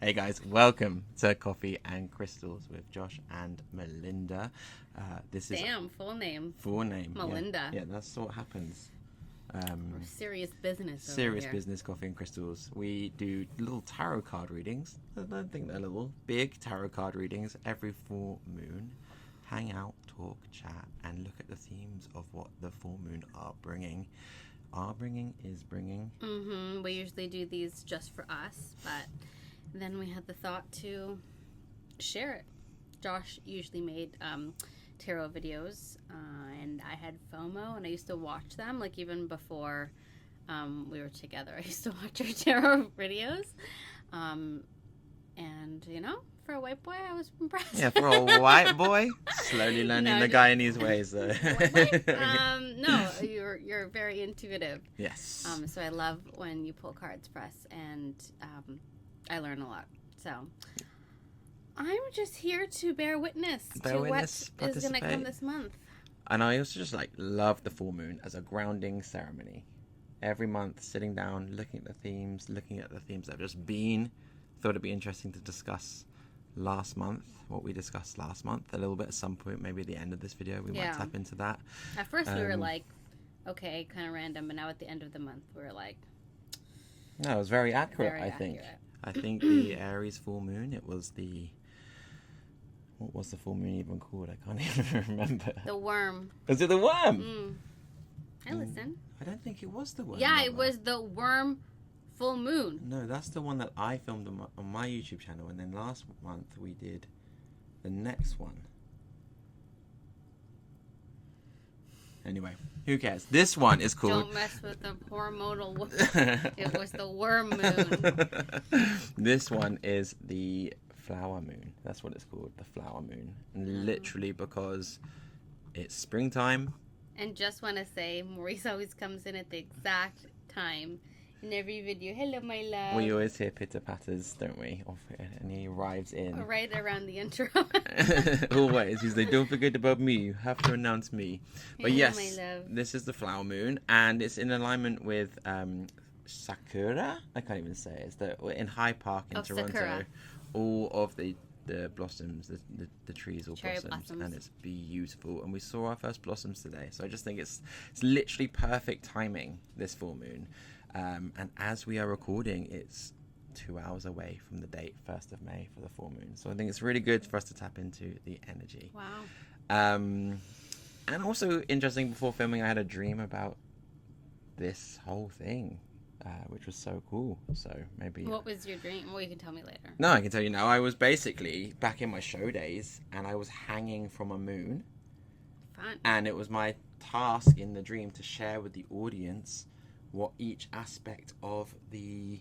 Hey guys, welcome to Coffee and Crystals with Josh and Melinda. This is full name. Full name. Melinda. Yeah, that's what happens. We're serious business. Serious over here. business, Coffee and Crystals. We do little tarot card readings. I don't think they're little. Big tarot card readings every full moon. Hang out, talk, chat, and look at the themes of what the full moon are bringing. Is bringing. We usually do these just for us, but then we had the thought to share it. Josh usually made tarot videos, and I had FOMO, and I used to watch them, like even before we were together. I used to watch our tarot videos, and you know, for a white boy, I was impressed. Yeah, for a white boy, slowly learning the guy in his ways, though. No, you're very intuitive. Yes. So I love when you pull cards for us, and I learn a lot. So I'm just here to bear witness to what is going to come this month. And I also just love the full moon as a grounding ceremony. Every month, sitting down, looking at the themes that have just been. Thought it'd be interesting to discuss what we discussed last month a little bit at some point, maybe at the end of this video we might tap into that. At first we were like, okay, kind of random, but now at the end of the month we were like, no, it was very accurate. I think the Aries full moon, what was the full moon even called? I can't even remember. The worm. Was it the worm? I listen. I don't think it was the worm. Yeah, it was the worm full moon. No, that's the one that I filmed on my YouTube channel, and then last month we did the next one. Anyway, who cares? This one is called... Don't mess with the hormonal... It was the worm moon. This one is the flower moon. That's what it's called, the flower moon. And literally because it's springtime. And just want to say, Maurice always comes in at the exact time in every video. Hello, my love. We always hear pitter-patters, don't we? And he arrives in. Right around the intro. Always. He's like, don't forget about me. You have to announce me. But hello, yes, my love. This is the flower moon. And it's in alignment with Sakura. I can't even say it. It's in Hyde Park in Toronto. Sakura. All of the blossoms, the trees all blossoms. And it's beautiful. And we saw our first blossoms today. So I just think it's literally perfect timing, this full moon. And as we are recording, it's 2 hours away from the date, 1st of May, for the full moon. So I think it's really good for us to tap into the energy. Wow. And also interesting, before filming, I had a dream about this whole thing, which was so cool. So maybe... What was your dream? Well, you can tell me later. No, I can tell you now. I was basically back in my show days, and I was hanging from a moon. Fun. And it was my task in the dream to share with the audience what each aspect of the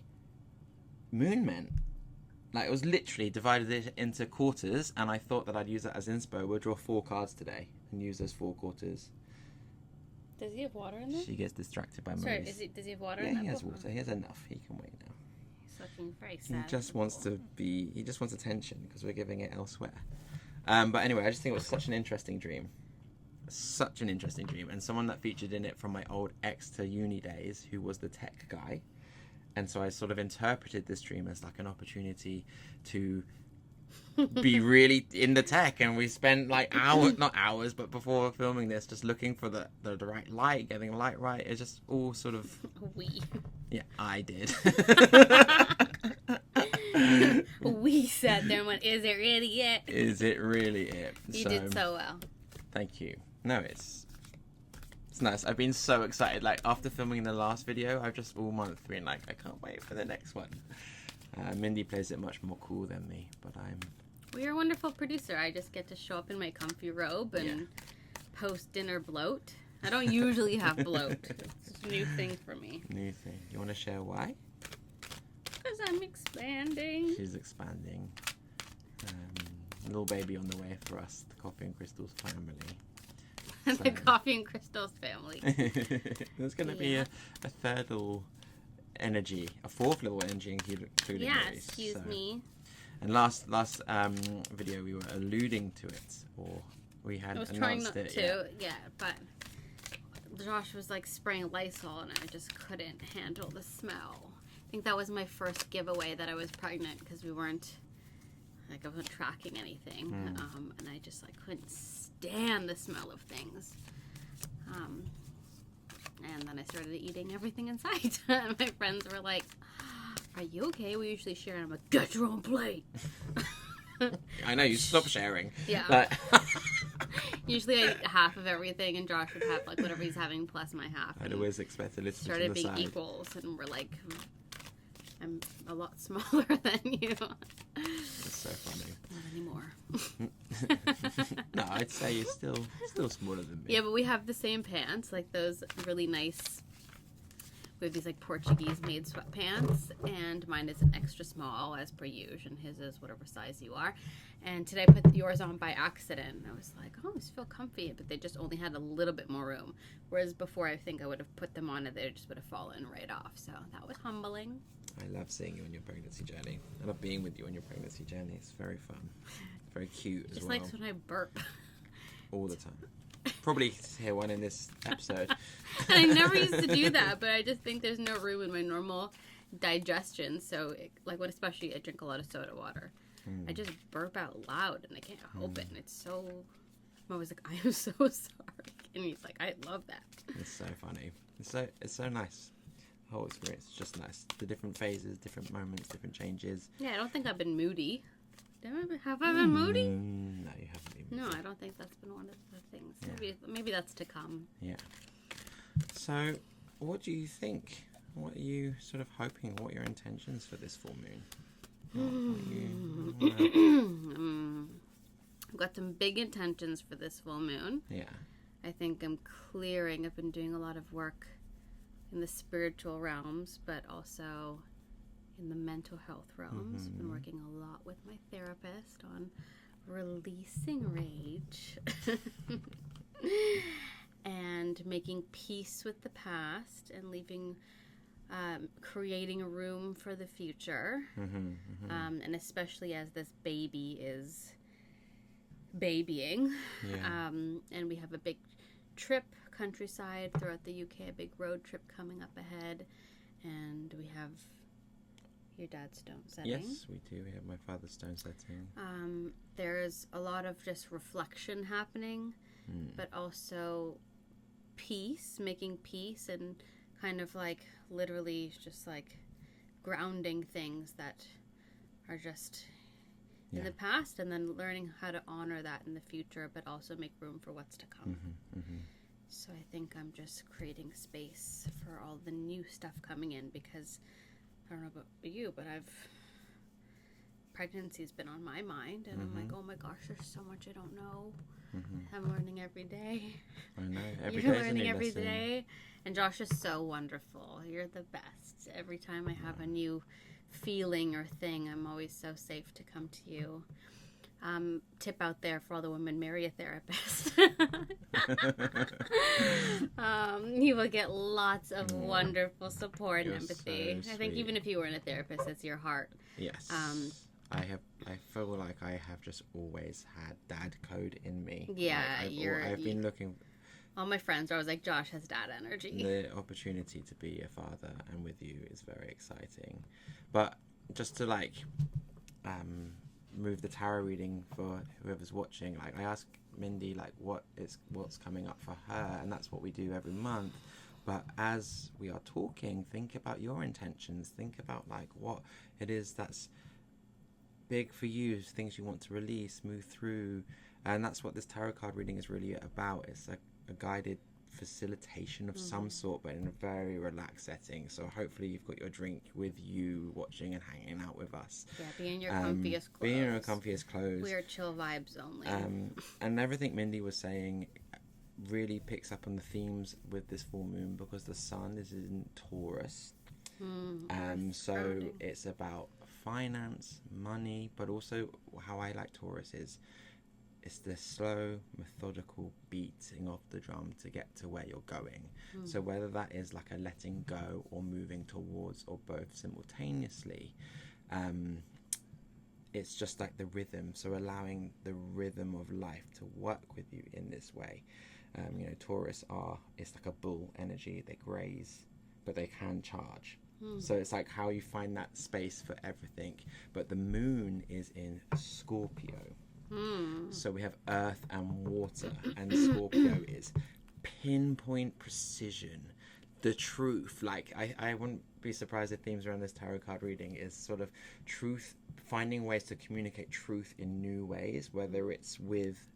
moon meant. Like, it was literally divided it into quarters, and I thought that I'd use that as inspo. We'll draw 4 cards today and use those 4 quarters. Does he have water in there? She gets distracted by Sorry, Maurice. does he have water yeah, in that? He has water. He has enough. He can wait now. He's looking very sad. He just wants attention because we're giving it elsewhere. But anyway, I just think it was such an interesting dream. Such an interesting dream, and someone that featured in it from my old ex to uni days, who was the tech guy. And so I sort of interpreted this dream as like an opportunity to be really in the tech, and we spent like not hours, but before filming this, just looking for the right light, getting the light right. It's just all sort of... Yeah, I did. We sat there and went, is it really it? Is it really it? You did so well. Thank you. No, it's nice. I've been so excited. Like, after filming the last video, I've just all month been like, I can't wait for the next one. Mindy plays it much more cool than me, but Well, you're a wonderful producer. I just get to show up in my comfy robe and post dinner bloat. I don't usually have bloat. It's a new thing for me. New thing. You want to share why? Because I'm expanding. She's expanding. Little baby on the way for us, the Coffee and Crystals family. The Coffee and Crystals family. There's going to be a third little energy, a 4th little energy, including Maurice. Excuse me. And last video we were alluding to it, or we had announced it. I was trying not to, but Josh was like spraying Lysol, and I just couldn't handle the smell. I think that was my first giveaway that I was pregnant, because we weren't, like, I wasn't tracking anything. And I just, like, couldn't stand the smell of things. And then I started eating everything in sight. And my friends were like, "Are you okay? We usually share." And I'm like, "Get your own plate." I know, you stop sharing. Yeah. But Usually I eat half of everything, and Josh would have, like, whatever he's having plus my half. I'd always expect a little bit Started on the being side. equals, and we're like, I'm a lot smaller than you. That's so funny. Not anymore. No, I'd say you're still smaller than me. Yeah, but we have the same pants, like those really nice. We have these, like, Portuguese made sweatpants, and mine is an extra small as per usual, and his is whatever size you are. And today I put yours on by accident, and I was like, oh, these feel comfy, but they just only had a little bit more room. Whereas before, I think I would have put them on and they just would have fallen right off. So that was humbling. I love seeing you on your pregnancy journey. I love being with you on your pregnancy journey. It's very fun. Very cute as Just well. like when I burp. All the time. Probably hear one in this episode. And I never used to do that, but I just think there's no room in my normal digestion. So, especially I drink a lot of soda water. I just burp out loud, and I can't help it. And it's so... I'm always like, I am so sorry. And he's like, I love that. It's so funny. It's so nice. The whole experience is just nice. The different phases, different moments, different changes. Yeah, I don't think I've been moody. Have I been moody? No, you haven't been moody. No, I don't think that's been one of the things. Yeah. Maybe that's to come. Yeah. So, what do you think? What are you sort of hoping? What are your intentions for this full moon? I've got some big intentions for this full moon. Yeah. I think I'm clearing. I've been doing a lot of work in the spiritual realms, but also in the mental health realms. I've been working a lot with my therapist on releasing rage and making peace with the past and creating a room for the future. And especially as this baby is babying. Yeah. And we have a big trip countryside throughout the UK, a big road trip coming up ahead. And we have your dad's stone setting. Yes, we do. We have my father's stone setting. There's a lot of just reflection happening, but also peace, making peace, and kind of like literally just like grounding things that are just in the past, and then learning how to honor that in the future, but also make room for what's to come. So I think I'm just creating space for all the new stuff coming in, because I don't know about you, but pregnancy's been on my mind, and I'm like, oh my gosh, there's so much I don't know. I'm learning every day. I know. Every You're day's a learning new every lesson. day. And Josh is so wonderful. You're the best. Every time I have a new feeling or thing, I'm always so safe to come to you. Tip out there for all the women: marry a therapist. You will get lots of wonderful support and You're empathy. so I think sweet. even if you weren't a therapist, it's your heart. Yes. I feel like I have just always had dad code in me. Yeah, Like, I've been looking. All my friends are always like, Josh has dad energy. The opportunity to be a father and with you is very exciting. But just to move the tarot reading for whoever's watching, like I ask Mindy like what's coming up for her, and that's what we do every month. But as we are talking, think about your intentions. Think about like what it is that's big for you, things you want to release, move through, and that's what this tarot card reading is really about. It's a guided facilitation of some sort, but in a very relaxed setting. So hopefully you've got your drink with you, watching and hanging out with us. Yeah, be in your comfiest clothes. Be in your comfiest clothes. We are chill vibes only. And everything Mindy was saying really picks up on the themes with this full moon, because the sun is in Taurus. So grounding. it's about finance, money, but also how I like Taurus is it's the slow, methodical beating of the drum to get to where you're going. So whether that is like a letting go or moving towards, or both simultaneously, it's just like the rhythm. So allowing the rhythm of life to work with you in this way. Taurus it's like a bull energy. They graze, but they can charge. So it's like how you find that space for everything. But the moon is in Scorpio. So we have earth and water, and Scorpio is pinpoint precision, the truth. Like I wouldn't be surprised if themes around this tarot card reading is sort of truth, finding ways to communicate truth in new ways, whether it's with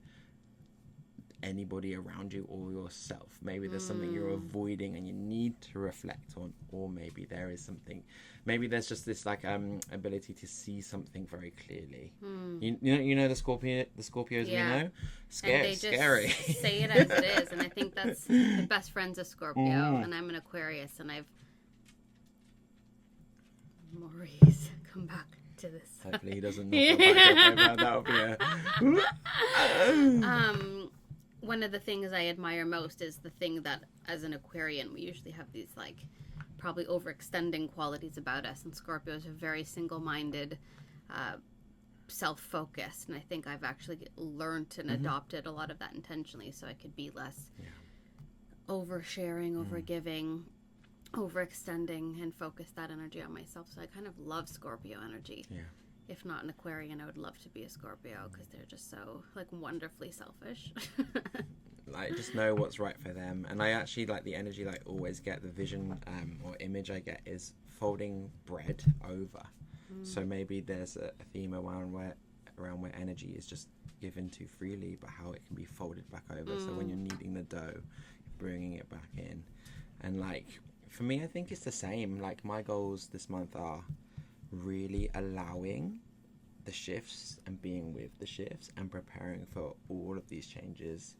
anybody around you or yourself. Maybe there's something you're avoiding and you need to reflect on, or maybe there is something, maybe there's just this like ability to see something very clearly. You know the Scorpios we know, and they scary. Just say it as it is, and I think that's the best friend's a Scorpio, and I'm an Aquarius, and I've Maurice come back to this. Hopefully he doesn't knock back up. That'll be one of the things I admire most is the thing that, as an Aquarian, we usually have these, like, probably overextending qualities about us. And Scorpios are very single-minded, self-focused. And I think I've actually learned and adopted a lot of that intentionally so I could be less oversharing, overgiving, overextending, and focus that energy on myself. So I kind of love Scorpio energy. Yeah. If not an Aquarian, I would love to be a Scorpio because they're just so, like, wonderfully selfish. Like, just know what's right for them. And I actually, like, the energy that I always get, the vision or image I get is folding bread over. So maybe there's a theme around where energy is just given too freely, but how it can be folded back over. So when you're kneading the dough, you're bringing it back in. And, like, for me, I think it's the same. Like, my goals this month are really allowing the shifts and being with the shifts and preparing for all of these changes,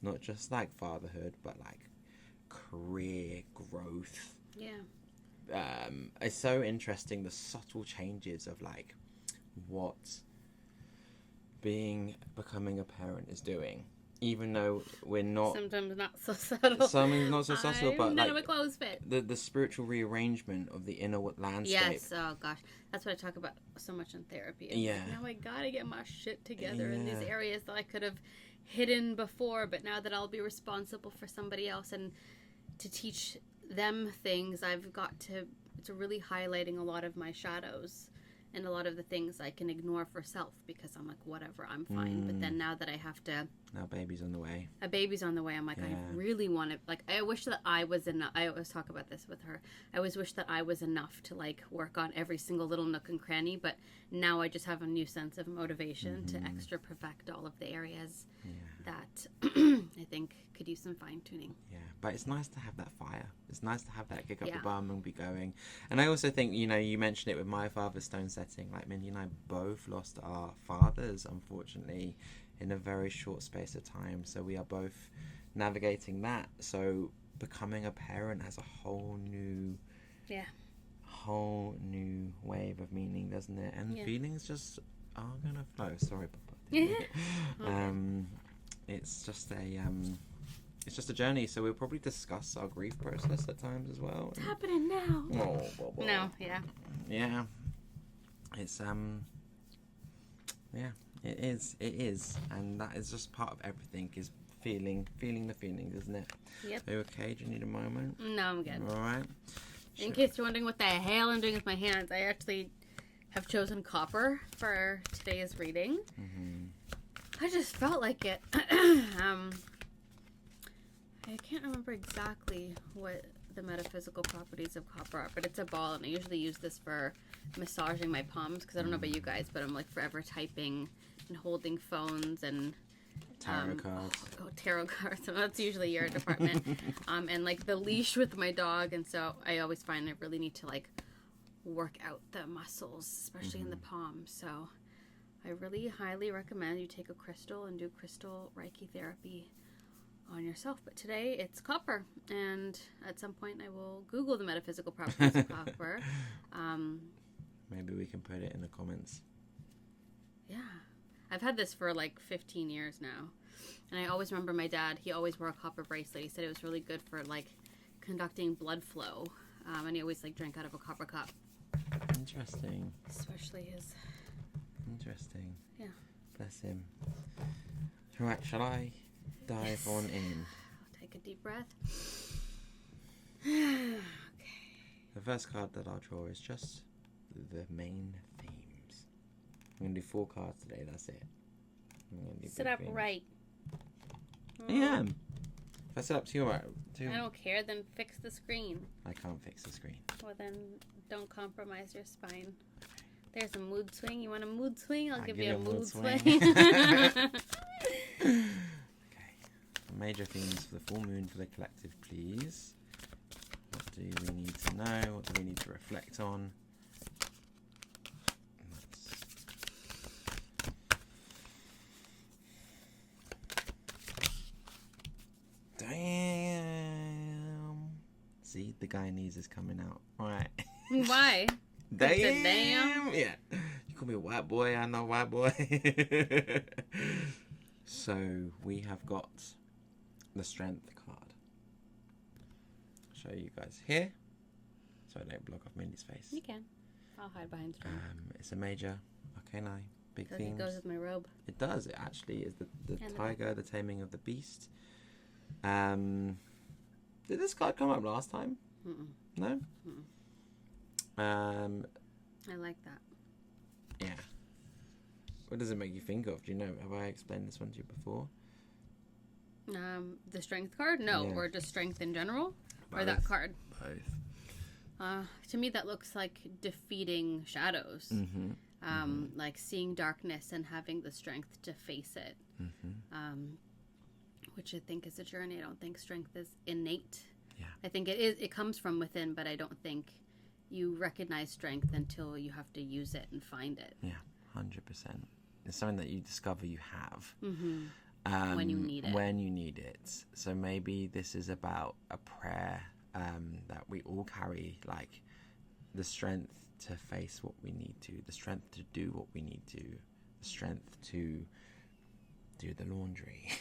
not just like fatherhood but like career growth. It's so interesting, the subtle changes of like what becoming a parent is doing, even though we're not sometimes not so subtle. Something not so subtle, but none like of my clothes fit. The spiritual rearrangement of the inner landscape. Yes, oh gosh, that's what I talk about so much in therapy. Like, now I gotta get my shit together in these areas that I could have hidden before, but now that I'll be responsible for somebody else and to teach them things, I've got to. It's really highlighting a lot of my shadows. And a lot of the things I can ignore for self because I'm like, whatever, I'm fine. But then now that I have to... Now baby's on the way. A baby's on the way. I'm like, I really want to... Like, I wish that I was enough. I always talk about this with her. I always wish that I was enough to, like, work on every single little nook and cranny. But now I just have a new sense of motivation to extra perfect all of the areas that I think could use some fine-tuning. Yeah, but it's nice to have that fire. It's nice to have that kick up the bum and be going. And I also think, you know, you mentioned it with my father's stone setting. Like, Mindy and I both lost our fathers, unfortunately, in a very short space of time. So we are both navigating that. So becoming a parent has a whole new wave of meaning, doesn't it? And feelings just are gonna flow. Sorry, Papa. It's just a journey. So we'll probably discuss our grief process at times as well. It's happening now. No, yeah. It's it is, and that is just part of everything. Is feeling the feelings, isn't it? Yep. Are you okay? Do you need a moment? No, I'm good. All right. In case you're wondering what the hell I'm doing with my hands, I actually have chosen copper for today's reading. I just felt like it. I can't remember exactly what the metaphysical properties of copper are, but it's a ball, and I usually use this for massaging my palms, because I don't know about you guys, but I'm like forever typing and holding phones and tarot cards. Tarot cards. So that's usually your department. And like the leash with my dog, and so I always find I really need to like work out the muscles, especially in the palms. So I really highly recommend you take a crystal and do crystal Reiki therapy on yourself. But today it's copper, and at some point I will Google the metaphysical properties of copper. Maybe we can put it in the comments. Yeah. I've had this for like 15 years now. And I always remember my dad, he always wore a copper bracelet. He said it was really good for like conducting blood flow. And he always like drank out of a copper cup. Interesting. Especially his... Interesting. Yeah. Bless him. Alright, shall I dive on in? I'll take a deep breath. Okay. the first card that I'll draw is just the main themes. I'm going to do 4 cards today, that's it. Sit up right. I am. If I sit up too right... I don't care, then fix the screen. I can't fix the screen. Well, then don't compromise your spine. There's a mood swing. You want a mood swing? I'll give you a mood swing. Okay. Major themes for the full moon for the collective, please. What do we need to know? What do we need to reflect on? Damn. See, the Guyanese is coming out. All right. Why? Damn. Damn. Yeah. You call me a white boy, I'm not a white boy. So we have got the strength card. I'll show you guys here. So I don't block off Mindy's face. You can. I'll hide behind strength. It's a major arcana, big Because themes. it goes with my robe. It does. It actually is the And tiger, the taming of the beast. Did this card come up last time? Mm-mm. No? I like that. Yeah. What does it make you think of? Do you know? Have I explained this one to you before? The strength card? No. Yeah. Or just strength in general? Or Both. that card? Both. To me, that looks like defeating shadows. Like seeing darkness and having the strength to face it. Which I think is a journey. I don't think strength is innate. Yeah. I think it is. It comes from within, but I don't think you recognize strength until you have to use it and find it. Yeah, 100%. It's something that you discover you have. When you need it. When you need it. So maybe this is about a prayer that we all carry, like the strength to face what we need to, the strength to do what we need to, the strength to do the laundry,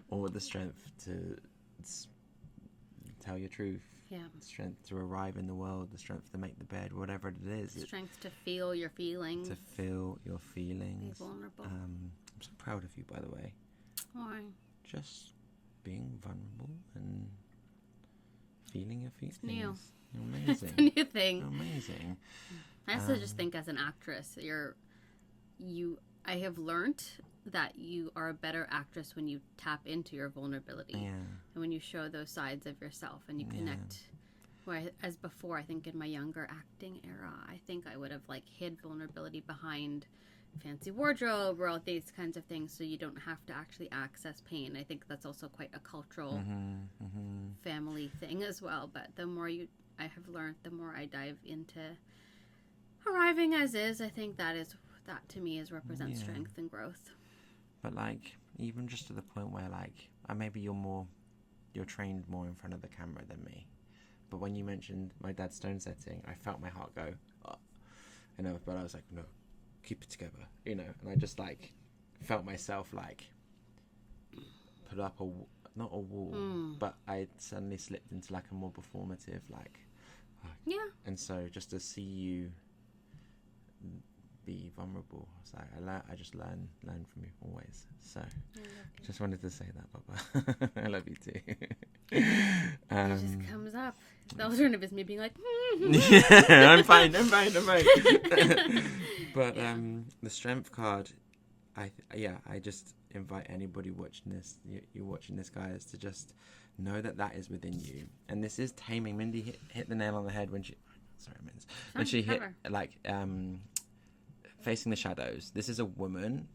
or the strength to tell your truth. Yeah. The strength to arrive in the world, the strength to make the bed, whatever it is. Strength to feel your feelings. To feel your feelings. Be vulnerable. I'm so proud of you, by the way. Why? Just being vulnerable and feeling your feelings. It's new. You're amazing. It's a new thing. You're amazing. I also just think as an actress, I have learned that you are a better actress when you tap into your vulnerability. Yeah. And when you show those sides of yourself and you connect. Whereas before, I think in my younger acting era, I think I would have hid vulnerability behind fancy wardrobe or all these kinds of things, so you don't have to actually access pain. I think that's also quite a cultural family thing as well. But the more I have learned, the more I dive into arriving as is. I think that to me represents strength and growth. But even just to the point where maybe you're trained more in front of the camera than me. But when you mentioned my dad's stone setting, I felt my heart go, oh. But I was like, no, keep it together, and I just felt myself put up not a wall, but I suddenly slipped into a more performative yeah. And so just to see you be vulnerable, it's I just learn from you always. So just wanted to say that, Baba. I love you too. It just comes up. The alternative is me being like, yeah, I'm fine. But the strength card, I just invite anybody watching this, you're watching this, guys, to just know that is within you. And this is taming. Mindy hit the nail on the head when she hit facing the shadows. This is a woman.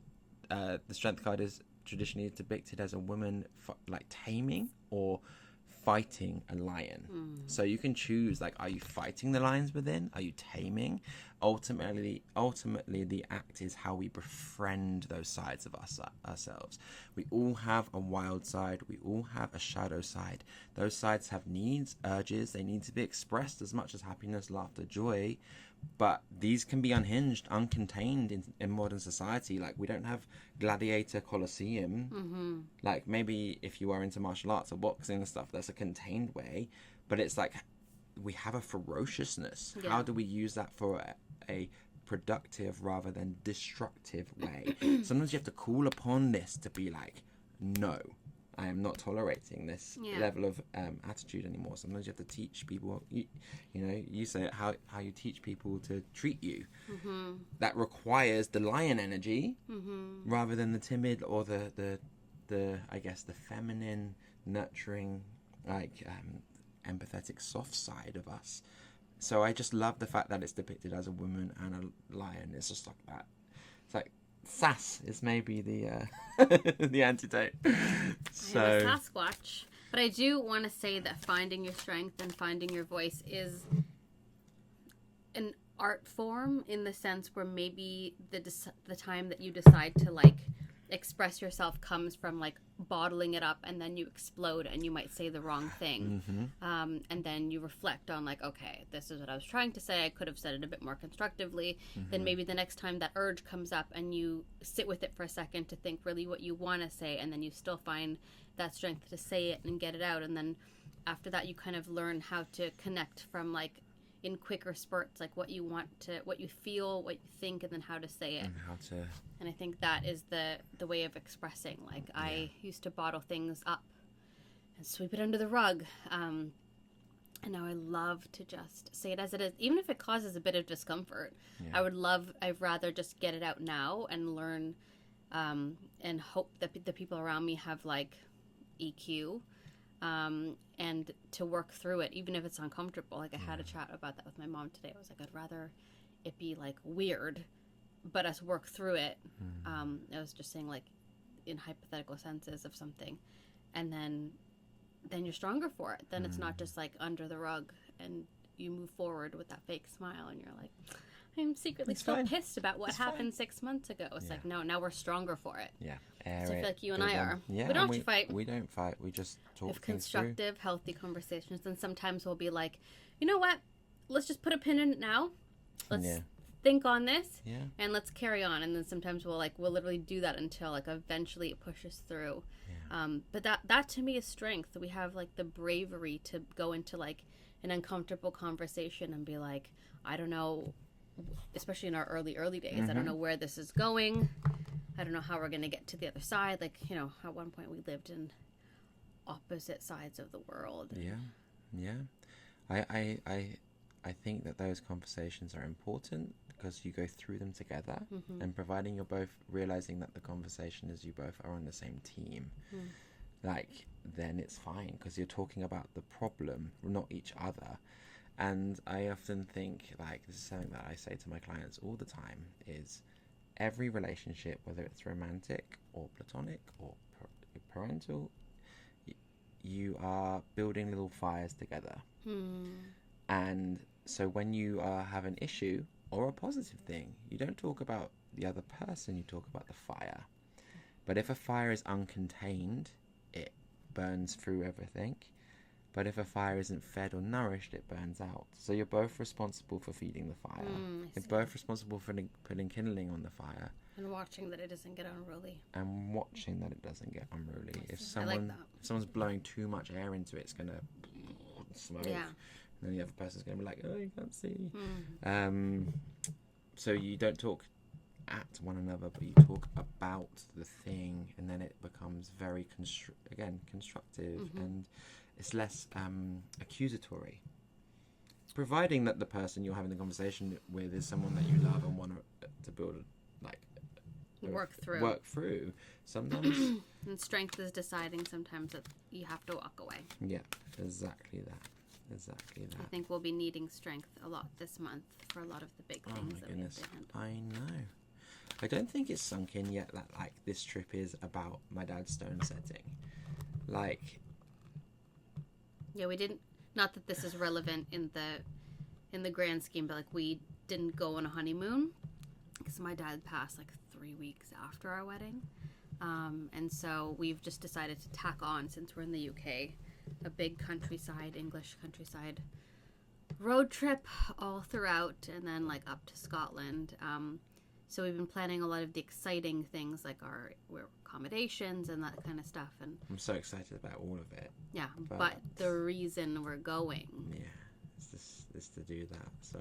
The strength card is traditionally depicted as a woman taming or fighting a lion. So you can choose are you fighting the lions within? Are you taming? Ultimately the act is how we befriend those sides of ourselves. We all have a wild side. We all have a shadow side. Those sides have needs, urges. They need to be expressed as much as happiness, laughter, joy. But these can be unhinged, uncontained in modern society. We don't have gladiator coliseum. Maybe if you are into martial arts or boxing and stuff, that's a contained way. But it's we have a ferociousness. Yeah. How do we use that for a productive rather than destructive way? Sometimes you have to call upon this to be no, I am not tolerating this level of attitude anymore. Sometimes you have to teach people, you know, you say it, how you teach people to treat you. That requires the lion energy rather than the timid or the I guess the feminine, nurturing, like empathetic, soft side of us. So I just love the fact that it's depicted as a woman and a lion. It's just like that. It's like sass is maybe the the antidote. So I'm a Sasquatch. But I do want to say that finding your strength and finding your voice is an art form, in the sense where maybe the time that you decide to like express yourself comes from like bottling it up, and then you explode and you might say the wrong thing. And then you reflect on like, okay, this is what I was trying to say. I could have said it a bit more constructively. Then maybe the next time that urge comes up and you sit with it for a second to think really what you want to say, and then you still find that strength to say it and get it out. And then after that, you kind of learn how to connect from like in quicker spurts, like what you want to, what you feel, what you think, and then how to say it. And I think that is the way of expressing. Like I used to bottle things up and sweep it under the rug. And now I love to just say it as it is, even if it causes a bit of discomfort. I'd rather just get it out now and learn, and hope that the people around me have like EQ, and to work through it, even if it's uncomfortable. Like I had a chat about that with my mom today. I was like, I'd rather it be like weird, but us work through it. I was just saying, like, in hypothetical senses of something, and then you're stronger for it. Then it's not just like under the rug, and you move forward with that fake smile, and you're like, I'm secretly still pissed about what happened 6 months ago. It's like, no, now we're stronger for it. So I feel like you and I are. We don't have to fight. We don't fight. We just talk We have things constructive, healthy conversations. And sometimes we'll be like, you know what? Let's just put a pin in it now. Let's think on this, and let's carry on. And then sometimes we'll literally do that until like eventually it pushes through. But that to me is strength. We have like the bravery to go into like an uncomfortable conversation and be like, I don't know, especially in our early days, I don't know where this is going. I don't know how we're going to get to the other side. Like, you know, at one point we lived in opposite sides of the world. I think that those conversations are important because you go through them together, and providing you're both realizing that the conversation is you both are on the same team, like, then it's fine because you're talking about the problem, not each other. And I often think, like, this is something that I say to my clients all the time, is every relationship, whether it's romantic or platonic or parental, you are building little fires together. And so when you have an issue or a positive thing, you don't talk about the other person, you talk about the fire. But if a fire is uncontained, it burns through everything. But if a fire isn't fed or nourished, it burns out. So you're both responsible for feeding the fire. You're both responsible for putting kindling on the fire. And watching that it doesn't get unruly. If someone's blowing too much air into it, it's going to smoke. And then the other person's going to be like, oh, you can't see. So you don't talk at one another, but you talk about the thing, and then it becomes very constructive, and it's less accusatory, providing that the person you're having the conversation with is someone that you love and want to build work through. Sometimes and strength is deciding sometimes that you have to walk away. Exactly that. I think we'll be needing strength a lot this month for a lot of the big things that we have to handle. I know. I don't think it's sunk in yet that like this trip is about my dad's stone setting. Like, we didn't. Not that this is relevant in the grand scheme, but like we didn't go on a honeymoon because my dad passed like 3 weeks after our wedding, and so we've just decided to tack on, since we're in the UK, a big English countryside road trip all throughout, and then like up to Scotland. So we've been planning a lot of the exciting things, like our accommodations and that kind of stuff. And I'm so excited about all of it. Yeah, but the reason we're going. Is to do that. So,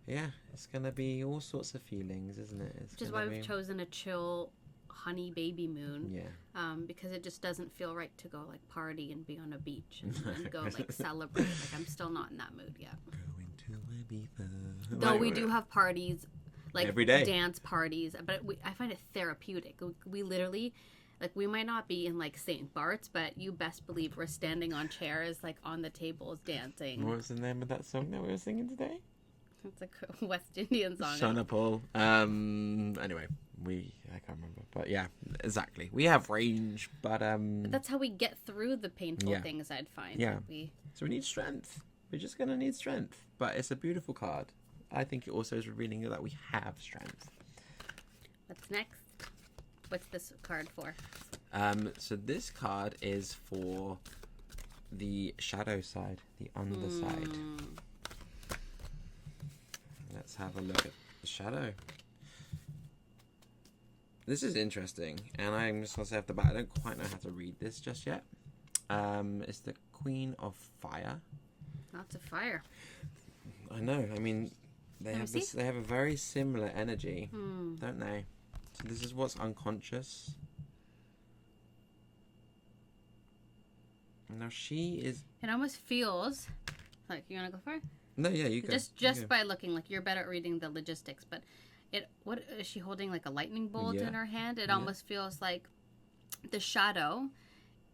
it's going to be all sorts of feelings, isn't it? Which is why we've chosen a chill honey baby moon. Yeah. Because it just doesn't feel right to go like party and be on a beach and go like celebrate. Like I'm still not in that mood yet. Going to Ibiza. Though we do have parties, like every day, dance parties, but I find it therapeutic. We literally, like, we might not be in like St. Bart's, but you best believe we're standing on chairs, like on the tables, dancing. What was the name of that song that we were singing today? It's a West Indian song. Shana Paul. Anyway, I can't remember, but yeah, exactly. We have range, but that's how we get through the painful things. I'd find. Yeah. So we need strength. We're just gonna need strength, but it's a beautiful card. I think it also is revealing that we have strength. What's next? What's this card for? So this card is for the shadow side, the underside. Let's have a look at the shadow. This is interesting, and I'm just going to say off the bat, I don't quite know how to read this just yet. It's the Queen of Fire. Lots of fire. I know. I mean, they have this. They have a very similar energy, don't they? So this is what's unconscious. Now she is. It almost feels like, you want to go for it? No, yeah, you go. Just by looking, like, you're better at reading the logistics, but what is she holding, like a lightning bolt in her hand? It almost feels like the shadow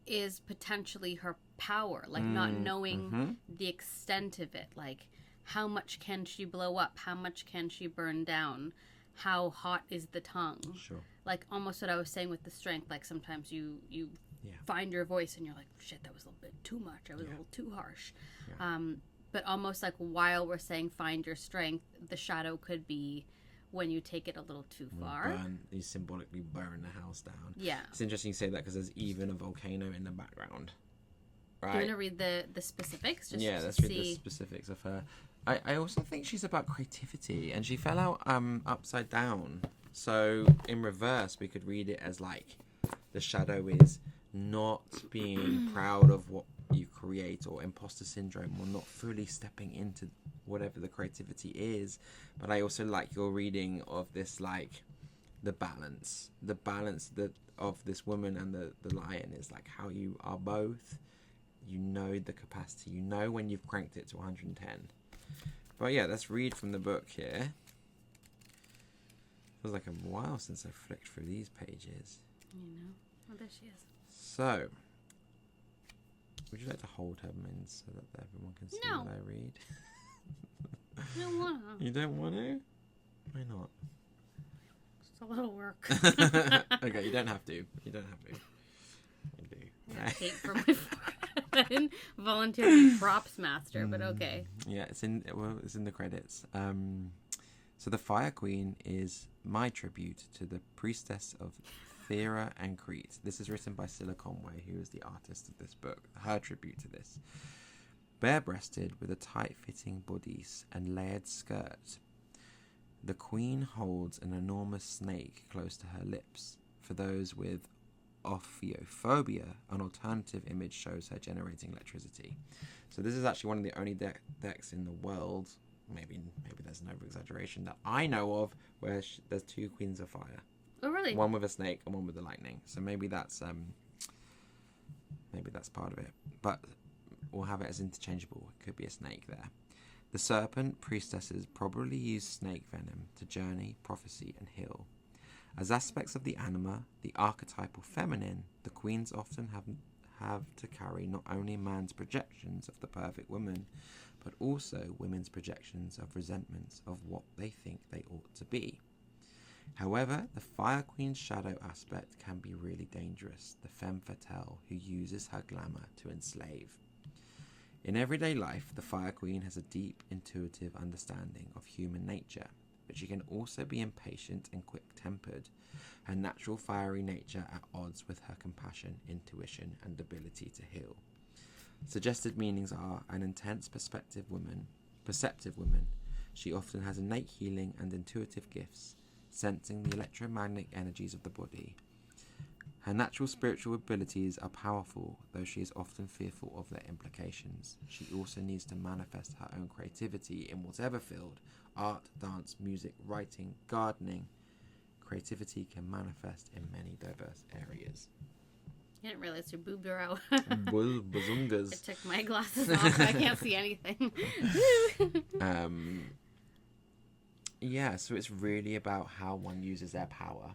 is potentially her power, like not knowing the extent of it, like how much can she blow up, how much can she burn down, how hot is the tongue. Sure. Like almost what I was saying with the strength, like sometimes you find your voice and you're like, shit, that was a little bit too much, I was a little too harsh. But almost like while we're saying find your strength, the shadow could be when you take it a little too far. You symbolically burn the house down. Yeah. It's interesting you say that because there's even a volcano in the background. Right? Do you want to read the specifics? Just let's read the specifics of her. I also think she's about creativity, and she fell out upside down. So in reverse, we could read it as like the shadow is not being proud of what you create, or imposter syndrome, or not fully stepping into whatever the creativity is. But I also like your reading of this, like the balance of this woman and the lion is like how you are both. You know the capacity. You know when you've cranked it to 110. But yeah, let's read from the book here. Feels like a while since I flicked through these pages. You know. Oh, there she is. So, would you like to hold her mints so that everyone can see what I read? I don't want to. You don't want to? Why not? It's a little work. Okay, you don't have to. You don't have to. You do. Yeah, tape for my forehead. I didn't volunteer to be props master, but okay. Yeah, it's in the credits. So the Fire Queen is my tribute to the priestess of Thera and Crete. This is written by Scylla Conway, who is the artist of this book. Her tribute to this. Bare-breasted with a tight-fitting bodice and layered skirt, the queen holds an enormous snake close to her lips. For those with ophiophobia, an alternative image shows her generating electricity. So this is actually one of the only decks in the world, maybe there's an over-exaggeration, that I know of, where there's two queens of fire. Oh, really? One with a snake and one with the lightning. So maybe that's part of it. But we'll have it as interchangeable. It could be a snake there. The serpent priestesses probably use snake venom to journey, prophecy, and heal. As aspects of the anima, the archetypal feminine, the queens often have to carry not only man's projections of the perfect woman, but also women's projections of resentments of what they think they ought to be. However, the Fire Queen's shadow aspect can be really dangerous, the femme fatale who uses her glamour to enslave. In everyday life, the Fire Queen has a deep, intuitive understanding of human nature, but she can also be impatient and quick-tempered, her natural fiery nature at odds with her compassion, intuition, and ability to heal. Suggested meanings are an intense perceptive woman. She often has innate healing and intuitive gifts, sensing the electromagnetic energies of the body. Her natural spiritual abilities are powerful, though she is often fearful of their implications. She also needs to manifest her own creativity in whatever field: art, dance, music, writing, gardening, creativity can manifest in many diverse areas. I didn't realize your boobs are out. Bazungas. I took my glasses off. I can't see anything. Yeah, so it's really about how one uses their power.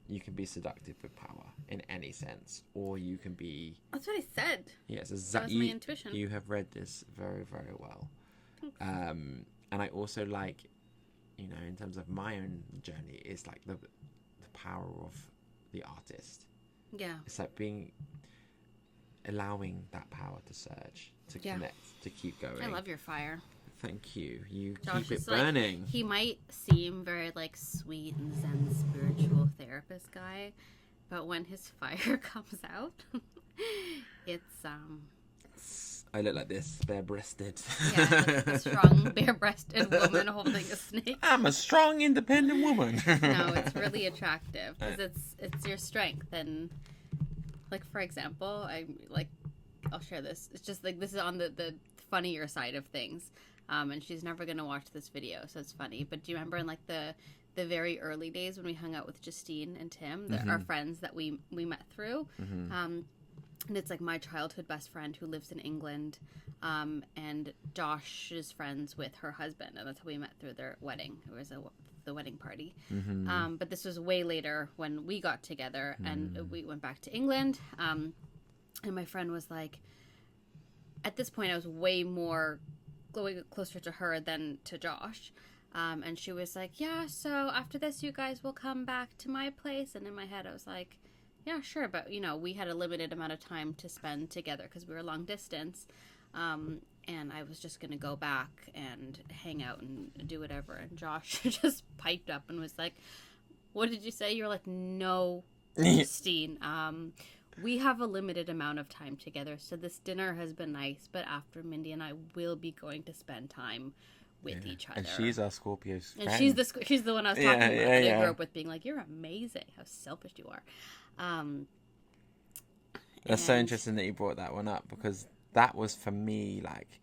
You can be seductive with power in any sense, or you can be... That's what I said. Yes, that was my intuition. You have read this very, very well. Thanks. And I also like, you know, in terms of my own journey, it's like the power of the artist. Yeah. It's like allowing that power to surge, to connect, to keep going. I love your fire. Thank you. You Josh keep it burning. Like, he might seem very like sweet and zen spiritual therapist guy, but when his fire comes out, it's I look like this, bare-breasted. Yeah, like a strong bare-breasted woman holding a snake. I'm a strong, independent woman. No, it's really attractive because it's your strength. And like, for example, I'll share this. It's just like, this is on the funnier side of things. And she's never going to watch this video, so it's funny. But do you remember in like the very early days when we hung out with Justine and Tim, our friends that we met through? And it's like my childhood best friend who lives in England, and Josh is friends with her husband, and that's how we met through their wedding. It was the wedding party. But this was way later when we got together, and we went back to England. And my friend was like, at this point, I was way more going closer to her than to Josh. And she was like, yeah, so after this, you guys will come back to my place. And in my head, I was like, yeah, sure. But, you know, we had a limited amount of time to spend together because we were long distance. And I was just going to go back and hang out and do whatever. And Josh just piped up and was like, what did you say? You were like, no, Justine. We have a limited amount of time together. So this dinner has been nice. But after, Mindy and I will be going to spend time with each other. And she's our Scorpio's friend. And she's the one I was talking about that I grew up with, being like, you're amazing. How selfish you are. That's so interesting that you brought that one up, because that was for me, like,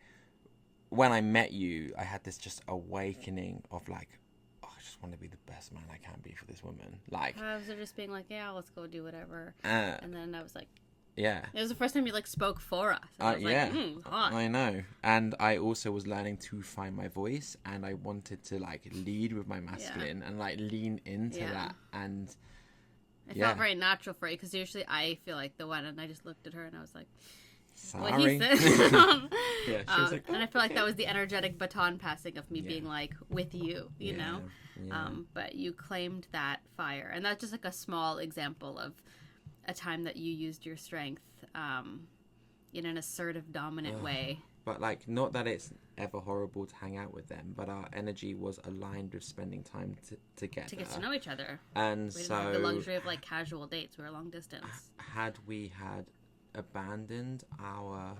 when I met you, I had this just awakening of like, oh, I just want to be the best man I can be for this woman. Like, I was just being like, yeah, let's go do whatever. And then I was like, yeah, it was the first time you like spoke for us. And I was like, hot. I know. And I also was learning to find my voice, and I wanted to like lead with my masculine and like lean into that. And it felt very natural for you, because usually I feel like the one, and I just looked at her and I was like, sorry. what he said. Yeah, she was like, and I feel like that was the energetic baton passing of me being like, with you, you know? Yeah. But you claimed that fire. And that's just like a small example of a time that you used your strength in an assertive, dominant way. But like, not that it's ever horrible to hang out with them, but our energy was aligned with spending time together. To get to know each other. And we didn't so have the luxury of like casual dates. We were long distance. Had we had abandoned our...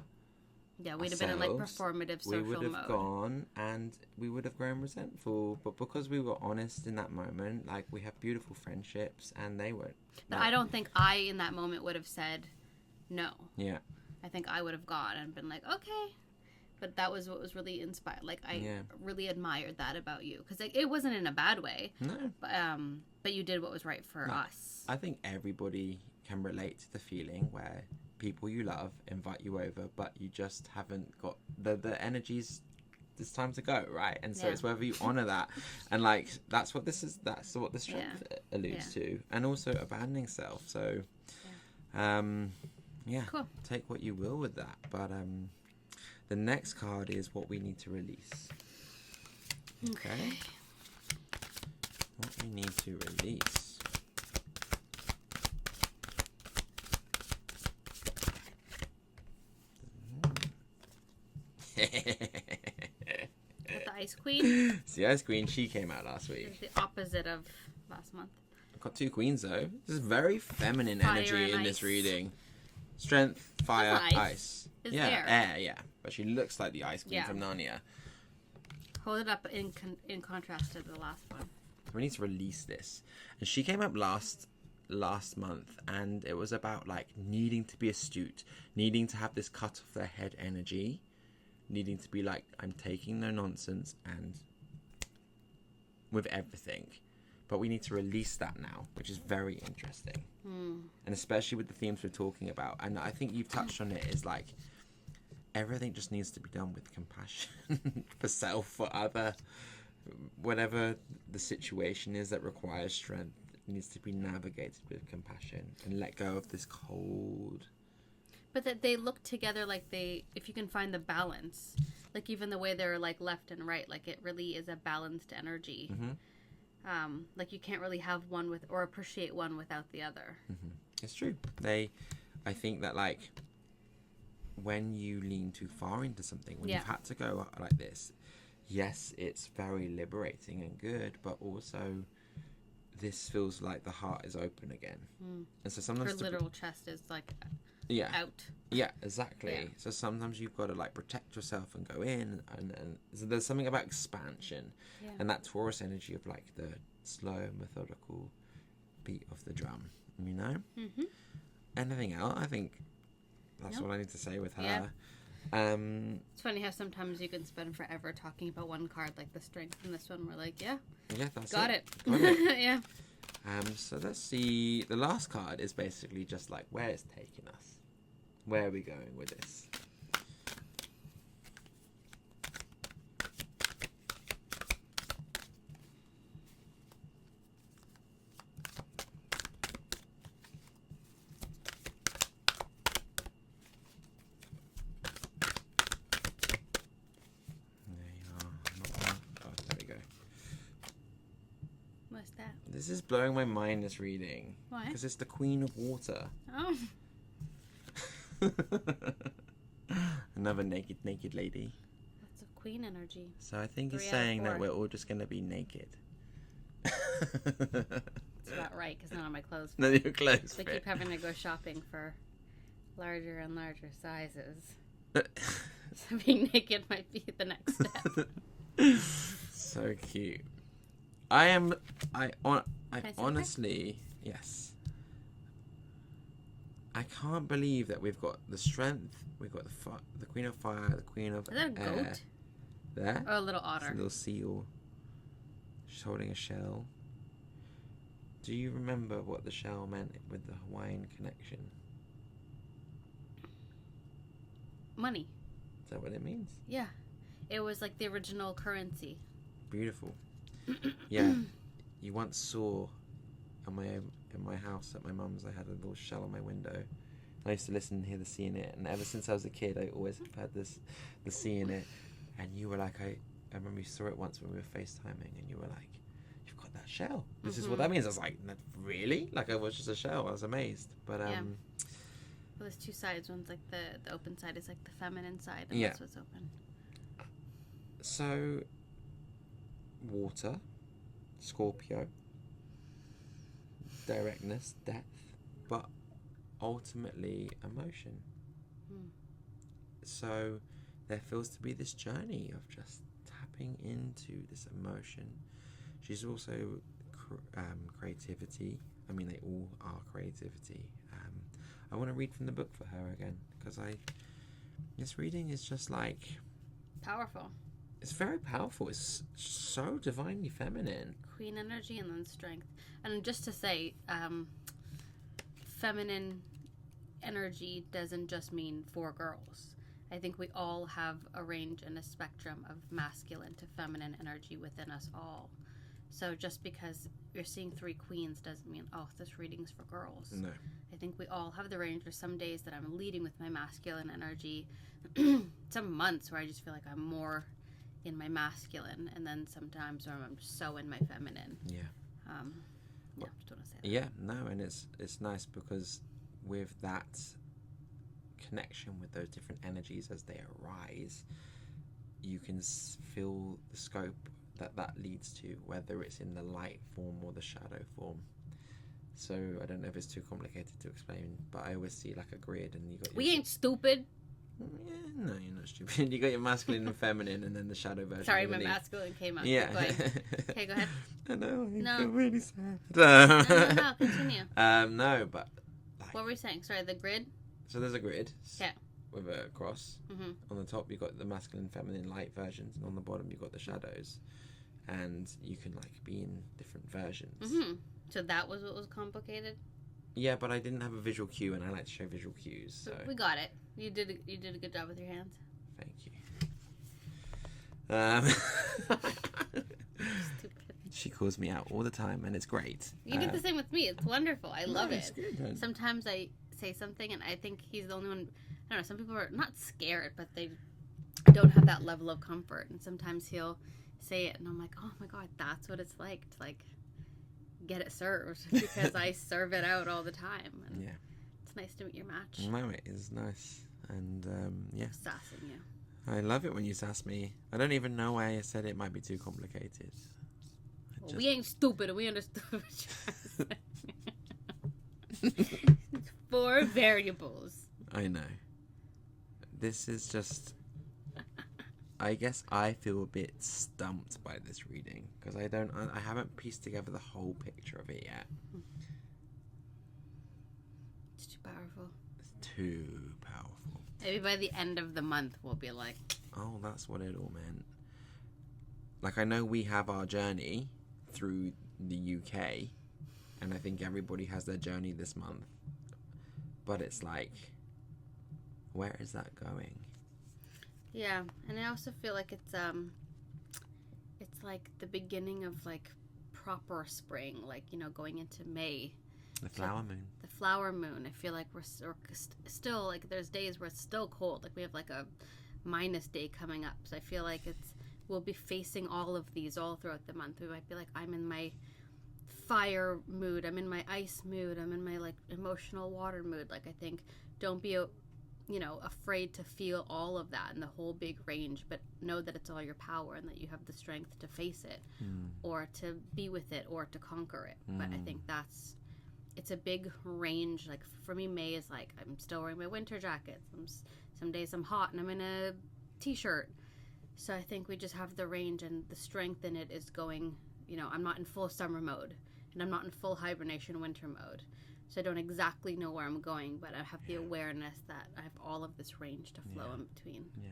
Yeah, we'd have been in like performative social mode. We would have gone and we would have grown resentful. But because we were honest in that moment, like, we have beautiful friendships, and they weren't. But I don't think I, in that moment, would have said no. Yeah. I think I would have gone and been like, okay. But that was what was really inspired. Like, I really admired that about you. Because it wasn't in a bad way. No. But you did what was right for us. I think everybody can relate to the feeling where people you love invite you over, but you just haven't got the energies. It's time to go, right? And so it's whether you honor that, and like, that's what the strength alludes to, and also abandoning self. So cool. Take what you will with that. But the next card is what we need to release. Okay. What we need to release. The Ice Queen. It's the Ice Queen. She came out last week. It's the opposite of last month. I've got two queens though. This is very feminine energy in this reading. Strength, fire, ice. It's air. Yeah. But she looks like the Ice Queen from Narnia. Hold it up in contrast to the last one. We need to release this. And she came up last month, and it was about like needing to be astute, needing to have this cut off their head energy, needing to be like, I'm taking no nonsense and with everything. but we need to release that now, which is very interesting. And especially with the themes we're talking about. And I think you've touched on it, is like everything just needs to be done with compassion for self, for other, whatever the situation is that requires strength. It needs to be navigated with compassion and let go of this cold. But that they look together like if you can find the balance, like even the way they're like left and right, like it really is a balanced energy. Like you can't really have one with, or appreciate one without the other. It's true. I think that like when you lean too far into something, when you've had to go like this, yes, it's very liberating and good, but also this feels like the heart is open again. And so sometimes her literal chest is like out. Yeah, exactly. So sometimes you've got to like protect yourself and go in, and so there's something about expansion and that Taurus energy of like the slow, methodical beat of the drum, you know? Anything else? I think that's all I need to say with her. It's funny how sometimes you can spend forever talking about one card, like the strength, and this one we're like, that's got it. Yeah. So let's see. The last card is basically just like where it's taking us. Where are we going with this? What's that? This is blowing my mind, this reading. Why? Because it's the Queen of Water. Oh. Another naked lady. That's a queen energy. So I think it's saying that we're all just going to be naked. It's not right, because none of my clothes fit. None of your clothes They fit. keep having to go shopping for larger and larger sizes. So being naked might be the next step. So cute. I honestly, yes. I can't believe that we've got the strength, we've got the Queen of Fire, the Queen of Is that a Air. goat? There. Oh, a little otter. It's a little seal. She's holding a shell. Do you remember what the shell meant with the Hawaiian connection? Money. Is that what it means? Yeah. It was like the original currency. Beautiful. Yeah. You once saw in my house at my mum's, I had a little shell on my window. I used to listen and hear the sea in it, and ever since I was a kid, I always had the sea in it. And you were like, I remember you saw it once when we were FaceTiming, and you were like, "You've got that shell. This is what that means." I was like, "Really?" Like I was just a shell. I was amazed. But Well, there's two sides. One's like the open side is like the feminine side, and that's what's open. So, water, Scorpio, directness, depth, but ultimately emotion. So there feels to be this journey of just tapping into this emotion. She's also creativity. I mean, they all are creativity. I want to read from the book for her again, because this reading is just like Powerful. It's very powerful. It's so divinely feminine. Queen energy and then strength. And just to say, feminine energy doesn't just mean for girls. I think we all have a range and a spectrum of masculine to feminine energy within us all. So just because you're seeing 3 queens doesn't mean, oh, this reading's for girls. No. I think we all have the range. There's some days that I'm leading with my masculine energy. Some months where I just feel like I'm more in my masculine, and then sometimes where I'm so in my feminine. Yeah. Just want to say that. Yeah, no, and it's nice because with that connection with those different energies as they arise, you can feel the scope that leads to, whether it's in the light form or the shadow form. So I don't know if it's too complicated to explain, but I always see like a grid, and you got. We ain't stupid. Yeah, no, you're not stupid. You got your masculine and feminine, and then the shadow version. Sorry, my underneath. masculine came out. Yeah. Okay, go ahead. I know. No. I feel really sad. No, continue. No, but. Like, What were we saying? Sorry, the grid? so there's a grid. Yeah. With a cross. Mm-hmm. On the top, you've got the masculine, feminine, light versions, and on the bottom, you've got the shadows. and you can like be in different versions. Mm-hmm. So that was what was complicated. Yeah, but I didn't have a visual cue, and I like to show visual cues. So We got it. You did a good job with your hands. Thank you. Stupid. She calls me out all the time, and it's great. You did the same with me. It's wonderful. I love it's it. Good. Sometimes I say something, and I think he's the only one. I don't know. Some people are not scared, but they don't have that level of comfort. And sometimes he'll say it, and I'm like, oh my god, that's what it's like to like get it served, because I serve it out all the time. And Yeah. it's nice to meet your match. No, it is nice, and yeah. Sassing you. I love it when you sass me. I don't even know why I said it might be too complicated. Well, we ain't stupid, and we understood what you're trying to say. It's 4 variables. I know. This is just... I guess I feel a bit stumped by this reading, because I haven't pieced together the whole picture of it yet. It's too powerful. It's too powerful. Maybe by the end of the month we'll be like, oh, that's what it all meant. Like, I know we have our journey through the UK, and I think everybody has their journey this month. But it's like, where is that going? yeah. And I also feel like it's like the beginning of like proper spring, like, you know, going into May. The flower moon. The flower moon. I feel like we're still, like, there's days where it's still cold. Like, we have like a minus day coming up. So I feel like we'll be facing all of these all throughout the month. We might be like, I'm in my fire mood, I'm in my ice mood, I'm in my like emotional water mood. Like, I think don't be afraid to feel all of that in the whole big range, but know that it's all your power and that you have the strength to face it or to be with it or to conquer it. But I think it's a big range. Like, for me, May is like, I'm still wearing my winter jackets. Some days I'm hot and I'm in a t-shirt. So I think we just have the range, and the strength in it is going, I'm not in full summer mode, and I'm not in full hibernation winter mode. So I don't exactly know where I'm going, but I have the awareness that I have all of this range to flow in between. Yeah.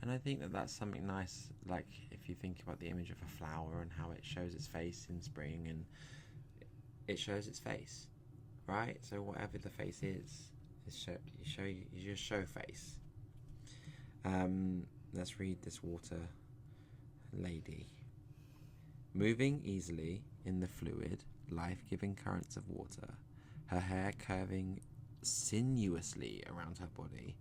And I think that that's something nice, like, if you think about the image of a flower and how it shows its face in spring, and it shows its face, right? So whatever the face is, you just show face. Let's read this water lady. Moving easily in the fluid, life-giving currents of water, her hair curving sinuously around her body,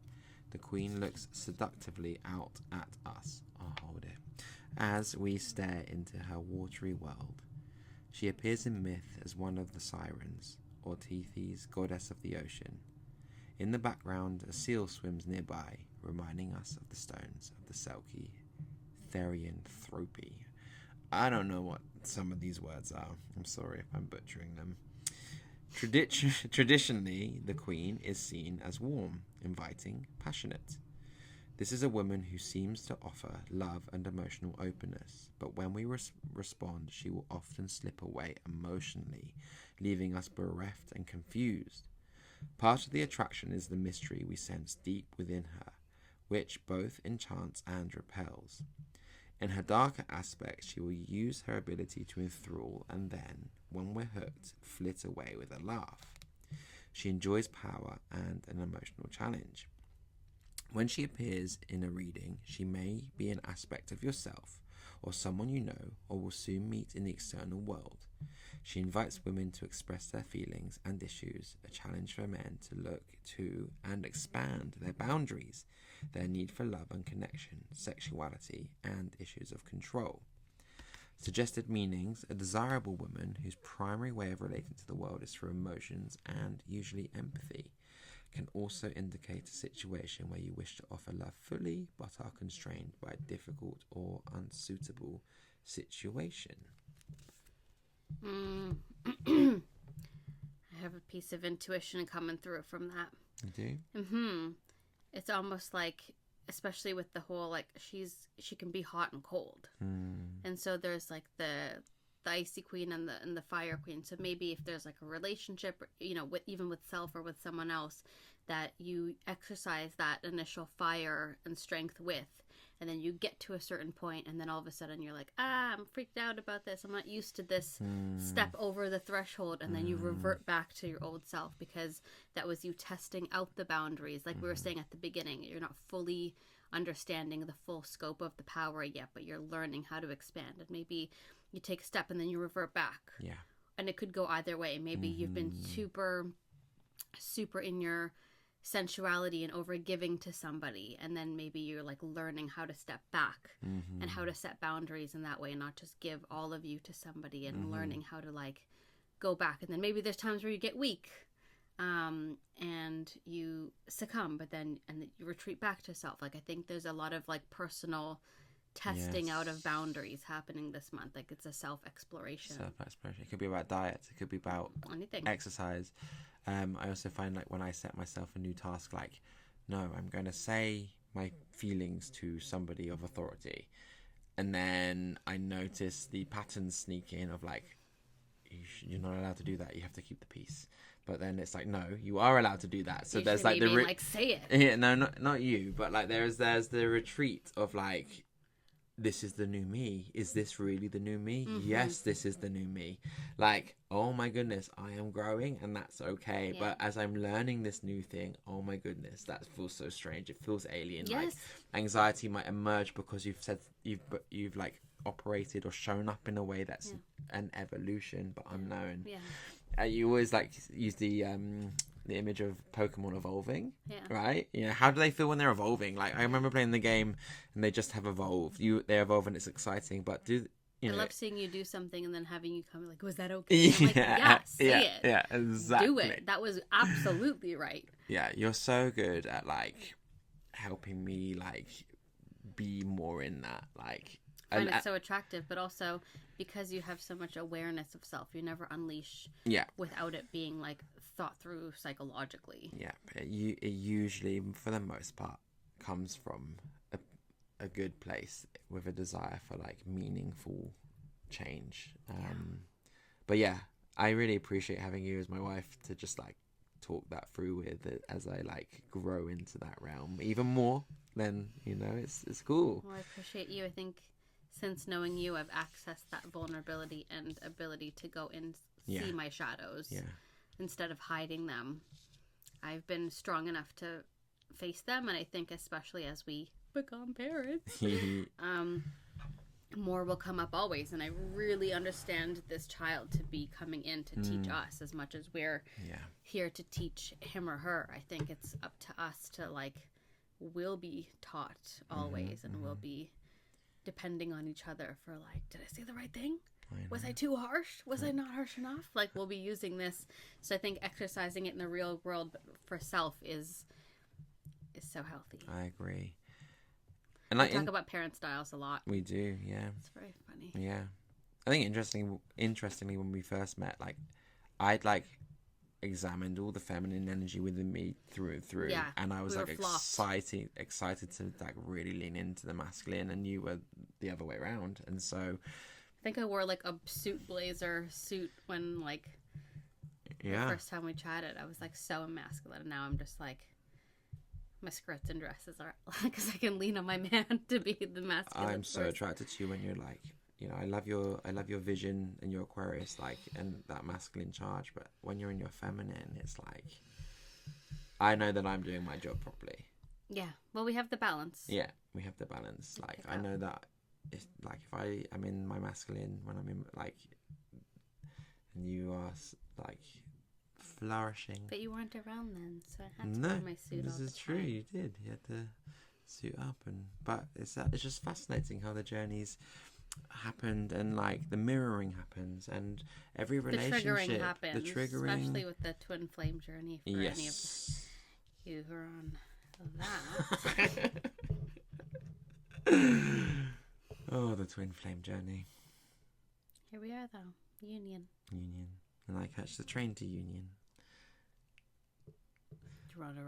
the queen looks seductively out at us, I'll hold it, as we stare into her watery world. She appears in myth as one of the sirens, or Tethys, goddess of the ocean. In the background, a seal swims nearby, reminding us of the stones of the Selkie Therianthropy. I don't know what some of these words are. I'm sorry if I'm butchering them. Traditionally, the queen is seen as warm, inviting, passionate. This is a woman who seems to offer love and emotional openness, but when we respond, she will often slip away emotionally, leaving us bereft and confused. Part of the attraction is the mystery we sense deep within her, which both enchants and repels. In her darker aspects, she will use her ability to enthrall and then, when we're hooked, flit away with a laugh. She enjoys power and an emotional challenge. When she appears in a reading, she may be an aspect of yourself, or someone you know, or will soon meet in the external world. She invites women to express their feelings and issues, a challenge for men to look to and expand their boundaries, their need for love and connection, sexuality, and issues of control. Suggested meanings: a desirable woman whose primary way of relating to the world is through emotions and usually empathy. Can also indicate a situation where you wish to offer love fully but are constrained by a difficult or unsuitable situation. I have a piece of intuition coming through from that. You do? Mm-hmm. It's almost like, especially with the whole, like, she can be hot and cold. And so there's like the icy queen and the fire queen. So maybe if there's like a relationship, even with self or with someone else, that you exercise that initial fire and strength with, and then you get to a certain point, and then all of a sudden you're like, I'm freaked out about this. I'm not used to this step over the threshold. And then you revert back to your old self because that was you testing out the boundaries. Like we were saying at the beginning, you're not fully understanding the full scope of the power yet, but you're learning how to expand. And maybe you take a step and then you revert back. Yeah. And it could go either way. Maybe you've been super in your sensuality and over giving to somebody, and then maybe you're like learning how to step back and how to set boundaries in that way, and not just give all of you to somebody, and learning how to like go back. And then maybe there's times where you get weak and you succumb, but then you retreat back to self. Like I think there's a lot of like personal testing out of boundaries happening this month. Like it's a self-exploration. It could be about diet, it could be about anything, exercise. I also find like when I set myself a new task, like, no, I'm going to say my feelings to somebody of authority, and then I notice the patterns sneak in of like, you're not allowed to do that, you have to keep the peace. But then it's like, no, you are allowed to do that. So there's like like say it. Yeah, no, not you, but like there's the retreat of like, this is the new me. Is this really the new me? Yes, this is the new me. Like, oh my goodness, I am growing, and that's okay. But as I'm learning this new thing, oh my goodness, that feels so strange. It feels alien. Yes. Like anxiety might emerge because you've like operated or shown up in a way that's an evolution but unknown. Yeah. You always like use the image of Pokemon evolving, right? You know, how do they feel when they're evolving? Like I remember playing the game and they just have evolved. They evolve and it's exciting, but I love seeing you do something and then having you come like, was that okay? I'm like, say it. Yeah, exactly. Do it. That was absolutely right. Yeah, you're so good at like helping me like be more in that. Like I find it so attractive, but also because you have so much awareness of self, you never unleash without it being like thought through psychologically. Yeah, it usually, for the most part, comes from a good place with a desire for like meaningful change. But yeah, I really appreciate having you as my wife to just like talk that through with it as I like grow into that realm even more. Then it's cool. Well, I appreciate you. I think since knowing you, I've accessed that vulnerability and ability to go and see my shadows instead of hiding them. I've been strong enough to face them, and I think especially as we become parents, more will come up always. And I really understand this child to be coming in to teach us as much as we're here to teach him or her. I think it's up to us to like, we'll be taught always, and we'll be depending on each other for like, did I say the right thing? Was I too harsh? Was I not harsh enough? Like, we'll be using this. So I think exercising it in the real world for self is so healthy. I agree. And we talk about parent styles a lot. We do, yeah. It's very funny. Yeah. I think interestingly, when we first met, like, I'd like examined all the feminine energy within me through and through, and I was like excited to like really lean into the masculine, and you were the other way around. And so I think I wore like a blazer suit when like the first time we chatted. I was like so masculine, and now I'm just like, my skirts and dresses are because I can lean on my man to be the masculine. I'm so attracted to you when you're like, I love your vision and your Aquarius, like, and that masculine charge. But when you're in your feminine, it's like, I know that I'm doing my job properly. Yeah. Well, we have the balance. Yeah, we have the balance. Like, I know that it's like if I'm in my masculine when I'm in like, and you are like flourishing. But you weren't around then, so I had to wear my suit. This is true. You did. You had to suit up, but it's just fascinating how the journeys happened, and like the mirroring happens, and every relationship, the triggering happens, especially with the twin flame journey for any of you who are on that. Oh, the twin flame journey. Here we are, though. Union, and I catch the train to Union. Toronto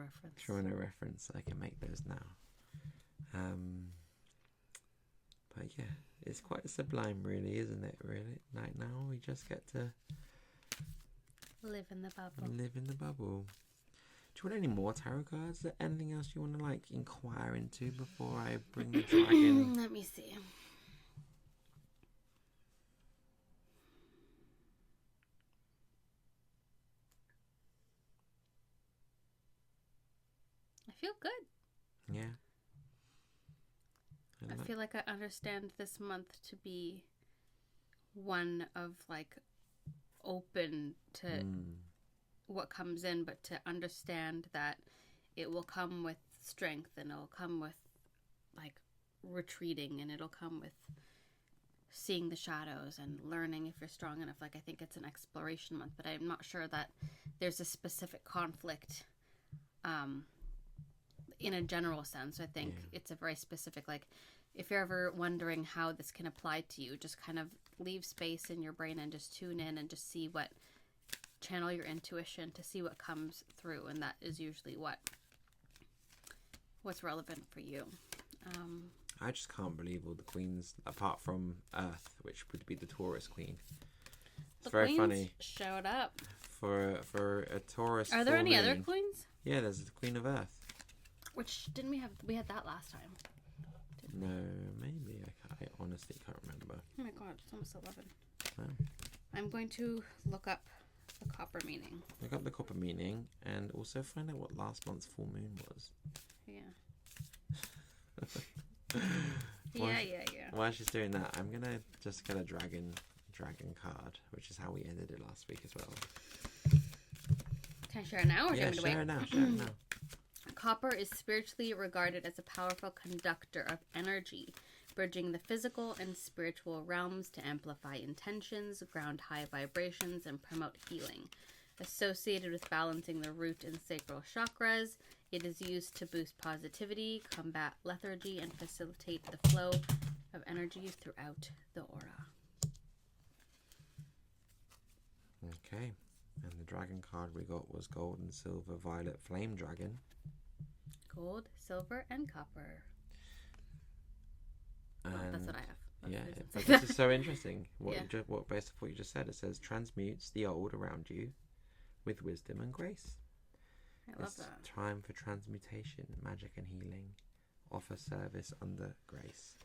reference. I can make those now. But yeah, it's quite sublime, really, isn't it? Really, like now we just get to live in the bubble. Do you want any more tarot cards? Is there anything else you want to like inquire into before I bring the dragon? Let me see. I feel good. Yeah. I feel like I understand this month to be one of like open to what comes in, but to understand that it will come with strength, and it'll come with like retreating, and it'll come with seeing the shadows and learning if you're strong enough. Like, I think it's an exploration month, but I'm not sure that there's a specific conflict in a general sense. I think it's a very specific, like, if you're ever wondering how this can apply to you, just kind of leave space in your brain and just tune in and just see what, channel your intuition to see what comes through, and that is usually what's relevant for you. I just can't believe all the queens, apart from Earth, which would be the Taurus queen. It's very funny. Showed up for a Taurus. Are there any other queens? Yeah, there's the Queen of Earth. Which didn't we have? We had that last time. No, maybe. I honestly can't remember. Oh my god, it's almost 11. Oh. I'm going to look up the copper meaning. Look up the copper meaning and also find out what last month's full moon was. Yeah. Yeah. While she's doing that, I'm gonna just get a dragon card, which is how we ended it last week as well. Can I share it now, or yeah, do you want me to wait? Share it now. Copper is spiritually regarded as a powerful conductor of energy, bridging the physical and spiritual realms to amplify intentions, ground high vibrations, and promote healing. Associated with balancing the root and sacral chakras, it is used to boost positivity, combat lethargy, and facilitate the flow of energies throughout the aura. Okay, and the dragon card we got was gold and silver, violet, flame dragon. Gold, silver, and copper. And that's what I have. Yeah, but this is so interesting. What based off what you just said, it says transmutes the old around you with wisdom and grace. I love that. Time for transmutation, magic and healing. Offer service under grace.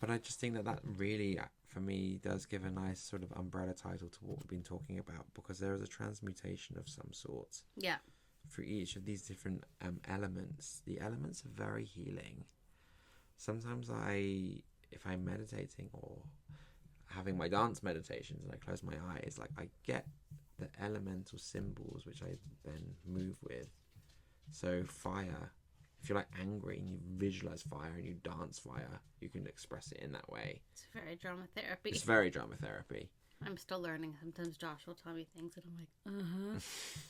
But I just think that really, for me, does give a nice sort of umbrella title to what we've been talking about, because there is a transmutation of some sort. Yeah. For each of these different elements. The elements are very healing. Sometimes if I'm meditating or having my dance meditations and I close my eyes, like I get the elemental symbols which I then move with. So fire, if you're like angry and you visualize fire and you dance fire, you can express it in that way. It's very drama therapy. It's very drama therapy. I'm still learning. Sometimes Josh will tell me things and I'm like,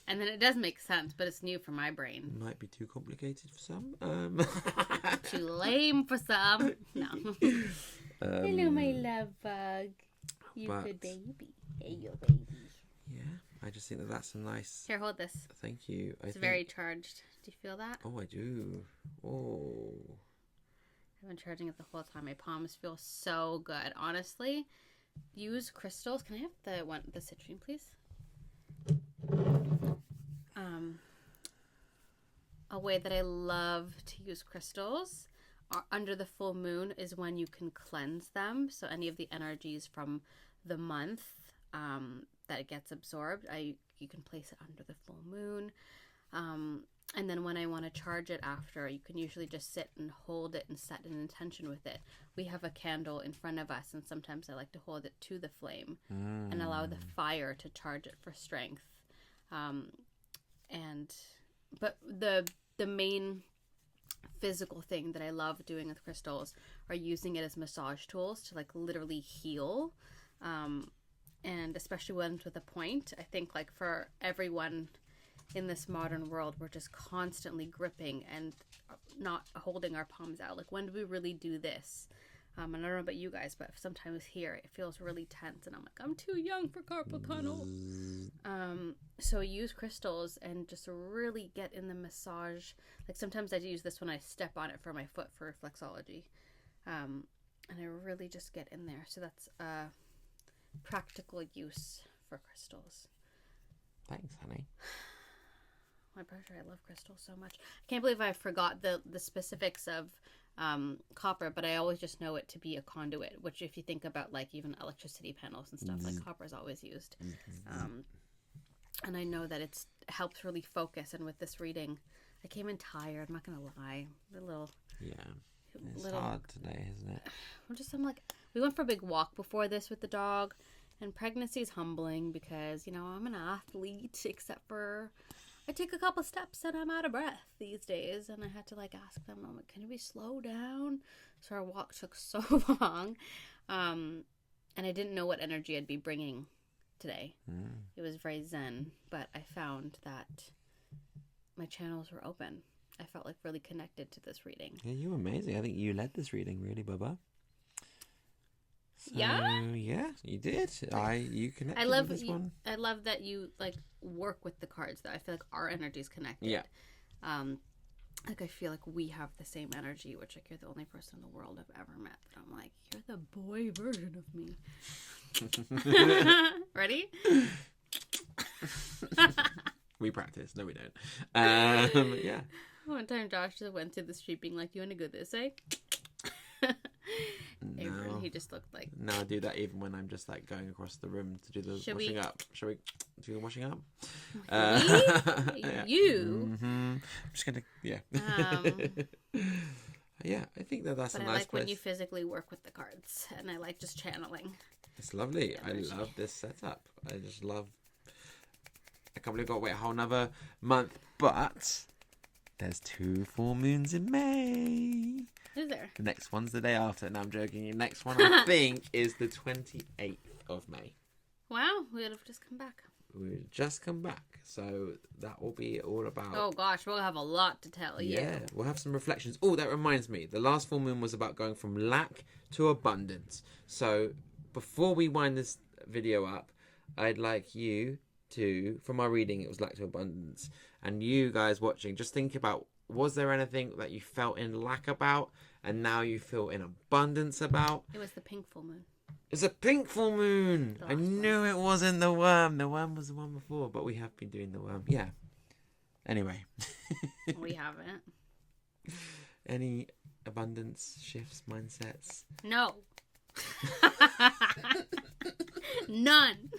and then it does make sense, but it's new for my brain. Might be too complicated for some. Too lame for some. No. Hello, my love bug. You good baby. Hey, yo, baby. Yeah, I just think that's a nice... Here, hold this. Thank you. It's very charged. Do you feel that? Oh, I do. Oh. I've been charging it the whole time. My palms feel so good. Honestly, use crystals. Can I have the citrine, please? A way that I love to use crystals under the full moon is when you can cleanse them. So any of the energies from the month that it gets absorbed, you can place it under the full moon. And then when I want to charge it after, you can usually just sit and hold it and set an intention with it. We have a candle in front of us, and sometimes I like to hold it to the flame and allow the fire to charge it for strength. But the main physical thing that I love doing with crystals are using it as massage tools to like literally heal. And especially ones with a point. I think like for everyone in this modern world, we're just constantly gripping and not holding our palms out. Like, when do we really do this? And I don't know about you guys, but sometimes here it feels really tense and I'm like, I'm too young for carpal tunnel. So use crystals and just really get in the massage. Like sometimes I use this when I step on it for my foot for reflexology. And I really just get in there. So that's practical use for crystals. Thanks, honey. my pleasure. I love crystals so much. I can't believe I forgot the specifics of copper, but I always just know it to be a conduit, which if you think about like even electricity panels and stuff, like copper is always used. And I know that it helps really focus. And with this reading, I came in tired. I'm not going to lie. It's hard today, isn't it? We went for a big walk before this with the dog, and pregnancy is humbling because, I'm an athlete, except for I take a couple steps and I'm out of breath these days. And I had to ask them, I'm like, can we slow down? So our walk took so long. And I didn't know what energy I'd be bringing today. It was very zen, but I found that my channels were open. I felt really connected to this reading. Yeah, you were amazing. I think you led this reading really, Bubba. So, yeah, you did. You connected with this one. I love that you work with the cards. That I feel like our energy's connected. Yeah. I feel like we have the same energy, which you're the only person in the world I've ever met that I'm like, you're the boy version of me. Ready? We practice. No, we don't. Yeah. One time Josh just went through the street being like, you want to go this way? No. He just looked like... No, I do that even when I'm just going across the room to do the washing up. Shall we do the washing up? Yeah. You? Mm-hmm. I'm just going to... Yeah. Yeah, I think that's a nice place. But I like when you physically work with the cards. And I like just channeling. It's lovely. I love this setup. I just love... I can't believe I've got to wait a whole another month. But there's 2 full moons in May. Is there? The next one's the day after. No, I'm joking. The next one, I think, is the 28th of May. Wow, we would have just come back. We've just come back. So that will be all about... Oh, gosh, we'll have a lot to tell you. Yeah, we'll have some reflections. Oh, that reminds me. The last full moon was about going from lack to abundance. So before we wind this video up, I'd like you to... From our reading, it was lack to abundance. And you guys watching, just think about... Was there anything that you felt in lack about and now you feel in abundance about? It was the pink full moon. It's a pink full moon. I knew it wasn't the worm. The worm was the one before, but we have been doing the worm. Yeah. Anyway. We haven't. Any abundance shifts, mindsets? No. None.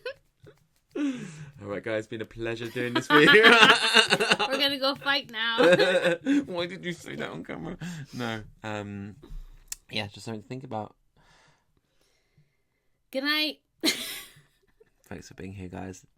All right, guys. It's been a pleasure doing this video. We're going to go fight now. Why did you say that on camera? No. Yeah, just something to think about. Good night. Thanks for being here, guys.